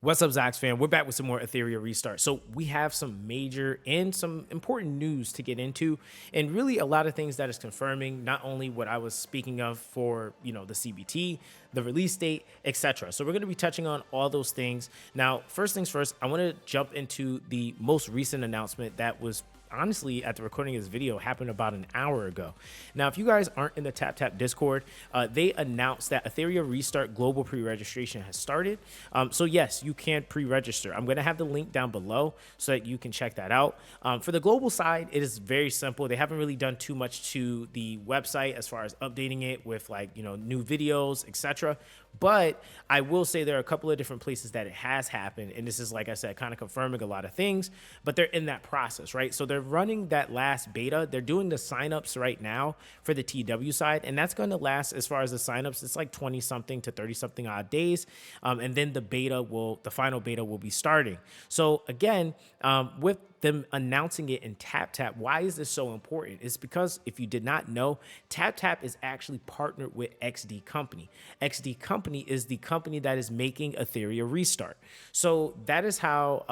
What's up, Zox fam? We're back with some more Etheria Restart. So we have some major and some important news to get into, and really a lot of things that is confirming not only what I was speaking of for the CBT, the release date, etc. So we're going to be touching on all those things. Now, first things first, I want to jump into the most recent announcement that was honestly at the recording of this video happened about an hour ago. Now, if you guys aren't in the TapTap Discord, they announced that Etheria Restart global pre-registration has started. So yes, you can pre-register. I'm going to have the link down below so that you can check that out. For the global side, it is very simple. They haven't really done too much to the website as far as updating it with new videos, etc. But I will say there are a couple of different places that it has happened, and this is, like I said, kind of confirming a lot of things, but they're in that process, right? So they're running that last beta. They're doing the signups right now for the TW side, and that's going to last, as far as the signups, it's like 20 something to 30 something odd days, and then the final beta will be starting. So again, with them announcing it in TapTap, why is this so important? It's because if you did not know, TapTap is actually partnered with XD Company. XD Company is the company that is making Etheria Restart. So that is how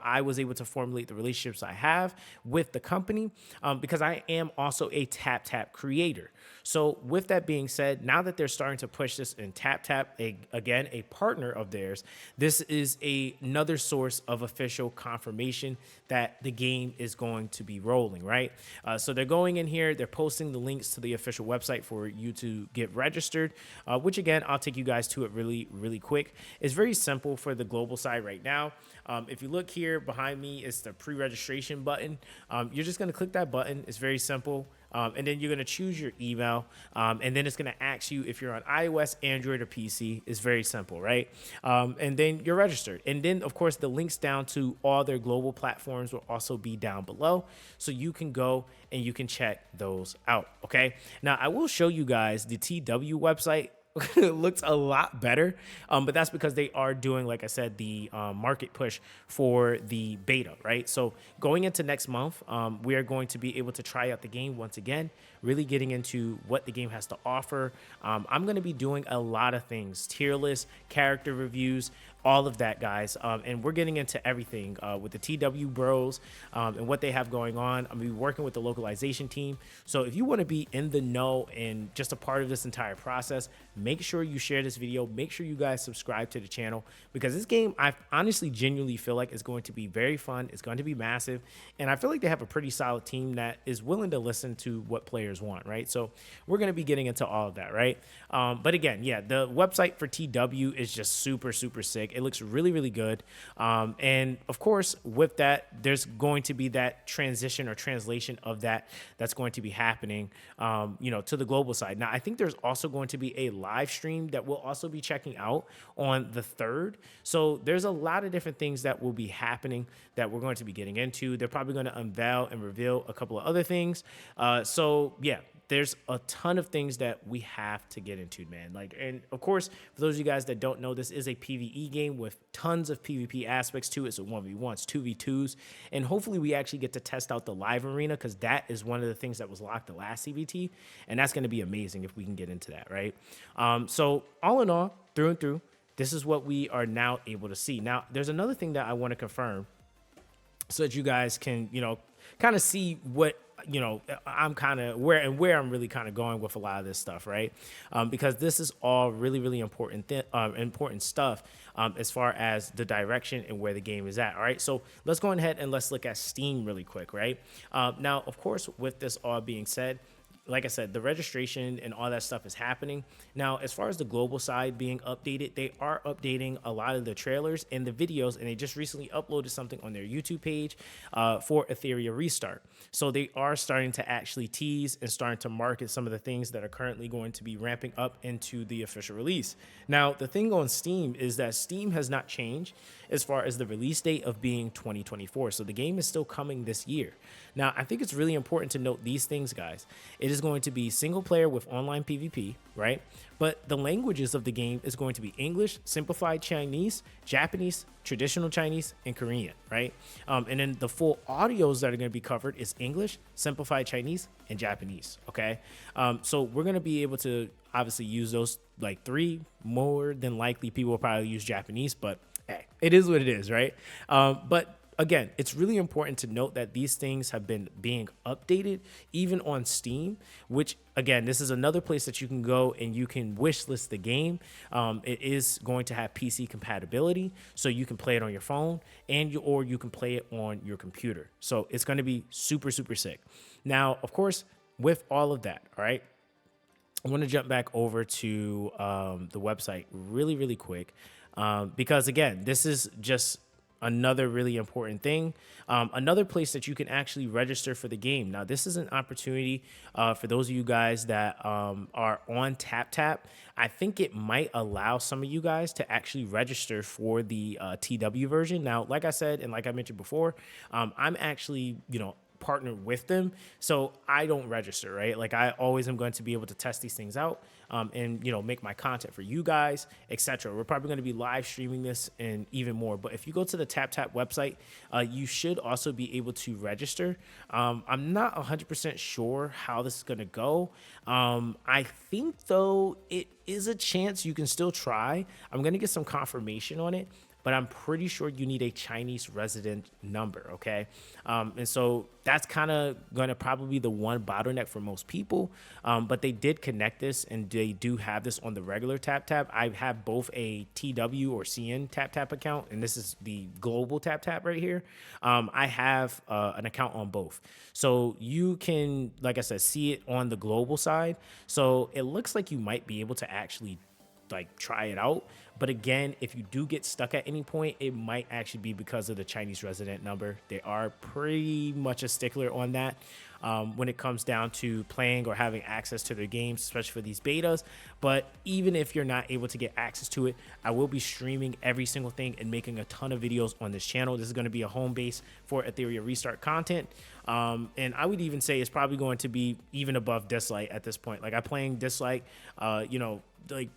I was able to formulate the relationships I have with the company, because I am also a TapTap creator. So with that being said, now that they're starting to push this in TapTap, again, a partner of theirs, this is another source of official confirmation that the game is going to be rolling, right? So they're going in here, they're posting the links to the official website for you to get registered, which again, I'll take you guys to it really, really quick. It's very simple for the global side right now. If you look here behind me, it's the pre-registration button. You're just gonna click that button. It's very simple. And then you're going to choose your email, and then it's going to ask you if you're on iOS, Android, or PC. It's very simple, right? And then you're registered. And then, of course, the links down to all their global platforms will also be down below, so you can go and you can check those out, okay? Now, I will show you guys the TW website. It looks a lot better, but that's because they are doing, like I said, the market push for the beta, right? So going into next month, we are going to be able to try out the game once again, really getting into what the game has to offer. I'm going to be doing a lot of things: tier lists, character reviews, all of that, guys. And we're getting into everything with the TW bros and what they have going on. I'm going to be working with the localization team. So if you want to be in the know and just a part of this entire process, make sure you share this video. Make sure you guys subscribe to the channel, because this game, I honestly genuinely feel like is going to be very fun. It's going to be massive. And I feel like they have a pretty solid team that is willing to listen to what players want, right? So we're going to be getting into all of that, right? But again, yeah, the website for TW is just super, super sick. It looks really, really good. And of course, with that, there's going to be that transition or translation of that's going to be happening, to the global side. Now, I think there's also going to be a live stream that we'll also be checking out on the 3rd. So there's a lot of different things that will be happening that we're going to be getting into. They're probably going to unveil and reveal a couple of other things. So yeah, there's a ton of things that we have to get into, man. And of course, for those of you guys that don't know, this is a PvE game with tons of PvP aspects to it. So 1v1s, 2v2s, and hopefully we actually get to test out the live arena, because that is one of the things that was locked the last CBT, and that's going to be amazing if we can get into that, right? So all in all, through and through, this is what we are now able to see. Now, there's another thing that I want to confirm so that you guys can, kind of see what I'm kind of where I'm really kind of going with a lot of this stuff, right? Because this is all really, really important stuff as far as the direction and where the game is at. All right, so let's go ahead and let's look at Steam really quick, right? Now, of course, with this all being said, like I said, the registration and all that stuff is happening. Now, as far as the global side being updated, they are updating a lot of the trailers and the videos, and they just recently uploaded something on their YouTube page for Etheria Restart. So they are starting to actually tease and starting to market some of the things that are currently going to be ramping up into the official release. Now, the thing on Steam is that Steam has not changed as far as the release date of being 2024. So the game is still coming this year. Now, I think it's really important to note these things, guys. It is going to be single player with online PvP, right? But the languages of the game is going to be English, simplified Chinese, Japanese, traditional Chinese, and Korean, right? And then the full audios that are going to be covered is English, simplified Chinese, and Japanese, okay? So we're going to be able to obviously use those like 3. More than likely, people will probably use Japanese, but Hey, it is what it is, right? But again, it's really important to note that these things have been being updated even on Steam, which again, this is another place that you can go and you can wish list the game. It is going to have PC compatibility, so you can play it on your phone or you can play it on your computer. So it's going to be super, super sick. Now, of course, with all of that, all right, I want to jump back over to the website really, really quick because, again, this is just another really important thing. Another place that you can actually register for the game. Now, this is an opportunity for those of you guys that are on TapTap. I think it might allow some of you guys to actually register for the TW version. Now, like I said, and like I mentioned before, I'm actually, partner with them, so I don't register, right? Like I always am going to be able to test these things out and make my content for you guys, etc. We're probably going to be live streaming this and even more, but if you go to the TapTap website, you should also be able to register. I'm not 100% sure how this is going to go. I think though it is a chance you can still try. I'm going to get some confirmation on it, but I'm pretty sure you need a Chinese resident number, okay? And so that's kind of going to probably be the one bottleneck for most people, but they did connect this, and they do have this on the regular TapTap. I have both a TW or CN TapTap account, and this is the global TapTap right here. I have an account on both. So you can, like I said, see it on the global side. So it looks like you might be able to actually try it out. But again, if you do get stuck at any point, it might actually be because of the Chinese resident number. They are pretty much a stickler on that when it comes down to playing or having access to their games, especially for these betas. But even if you're not able to get access to it, I will be streaming every single thing and making a ton of videos on this channel. This is going to be a home base for Etheria Restart Content. And I would even say it's probably going to be even above Dislike at this point. Like I'm playing Dislike,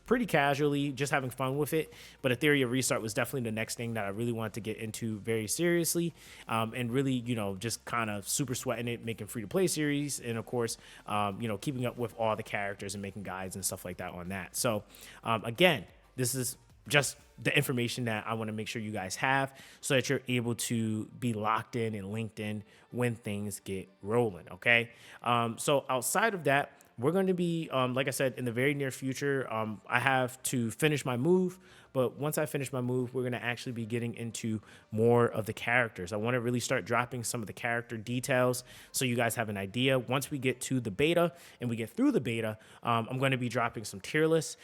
pretty casually, just having fun with it. But Etheria Restart was definitely the next thing that I really wanted to get into very seriously, and really, just kind of super sweating it, making free-to-play series, and of course, keeping up with all the characters and making guides and stuff like that on that. So, again, this is just the information that I want to make sure you guys have so that you're able to be locked in and linked in when things get rolling, okay? So outside of that, we're going to be, like I said, in the very near future, I have to finish my move. But once I finish my move, we're going to actually be getting into more of the characters. I want to really start dropping some of the character details so you guys have an idea. Once we get to the beta and we get through the beta, I'm going to be dropping some tier lists.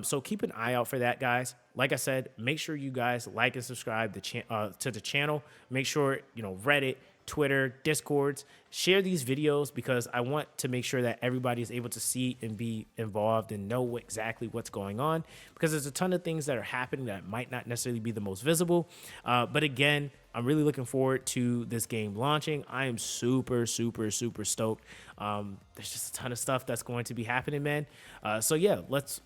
So keep an eye out for that, guys. Like I said, make sure you guys like and subscribe to the channel. Make sure, Reddit, Twitter, Discords, share these videos because I want to make sure that everybody is able to see and be involved and know exactly what's going on, because there's a ton of things that are happening that might not necessarily be the most visible. But again, I'm really looking forward to this game launching. I am super, super, super stoked. There's just a ton of stuff that's going to be happening, man. So yeah, let's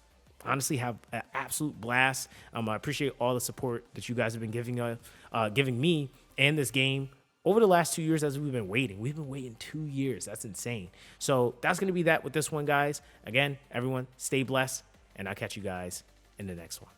honestly have an absolute blast. I appreciate all the support that you guys have been giving me and this game over the last 2 years as we've been waiting. We've been waiting 2 years. That's insane. So that's going to be that with this one, guys. Again, everyone, stay blessed, and I'll catch you guys in the next one.